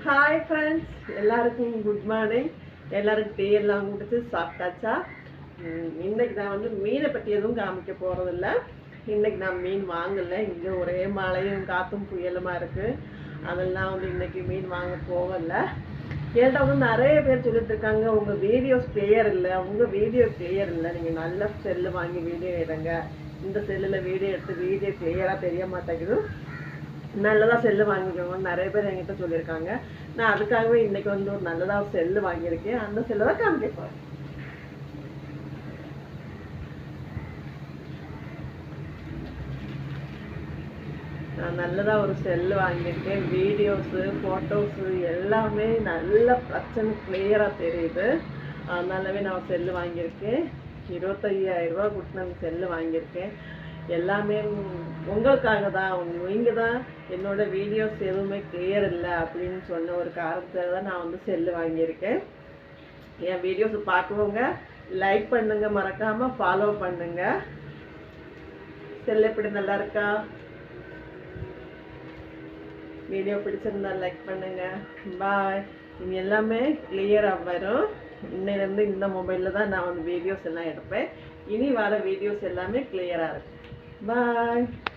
Hi friends, எல்லாருக்கும் good morning. எல்லாருக்கும் tea எல்லாம் கொடுத்து சாப்பிட்டாச்சா? இன்னைக்கு நான் வந்து மீனை பற்றி எதுவும் காமிக்க போகிறதில்ல. இன்னைக்கு நான் மீன் வாங்கலை. இங்கே ஒரே மழையும் காற்றும் புயலுமா இருக்குது. அதெல்லாம் வந்து இன்னைக்கு மீன் வாங்க போகலை. கேட்டால் வந்து நிறைய பேர் சொல்லிட்டு இருக்காங்க, உங்கள் வீடியோஸ் கிளியர் இல்லை, உங்கள் வீடியோ கிளியர் இல்லை, நீங்கள் நல்ல செல்லு வாங்கி வீடியோ எடுங்க. இந்த செல்லில் வீடியோ எடுத்து வீடியோ கிளியராக தெரிய மாட்டேங்குது, நல்லதாக செல்லு வாங்கிக்கோங்க நிறைய பேர் என்கிட்ட சொல்லியிருக்காங்க. நான் அதுக்காகவே இன்னைக்கு வந்து ஒரு நல்லதாக செல்லு வாங்கியிருக்கேன். அந்த செல்லை தான் காமிக்க போகிறேன். நான் நல்லதாக ஒரு செல்லு வாங்கியிருக்கேன். வீடியோஸு ஃபோட்டோஸு எல்லாமே நல்ல பிரச்சனை கிளியராக தெரியுது. அதனாலவே நான் செல்லு வாங்கியிருக்கேன். 25,000 ரூபா கொடுத்து நான் செல்லு வாங்கியிருக்கேன். எல்லாமே உங்களுக்காக தான். நீங்கள் தான் என்னோட வீடியோஸ் எதுவுமே கிளியர் இல்லை அப்படின்னு சொன்ன ஒரு காரணத்தில் தான் நான் வந்து செல்லு வாங்கியிருக்கேன். என் வீடியோஸ் பார்க்குறவங்க லைக் பண்ணுங்க, மறக்காமல் ஃபாலோ பண்ணுங்க. செல்லு எப்படி நல்லா இருக்கா? வீடியோ பிடிச்சிருந்தா லைக் பண்ணுங்க. பாய். இனி எல்லாமே கிளியராக வரும். இன்னிலேருந்து இந்த மொபைலில் தான் நான் வந்து வீடியோஸ் எல்லாம் எடுப்பேன். இனி வர வீடியோஸ் எல்லாமே கிளியராக இருக்கும். Bye.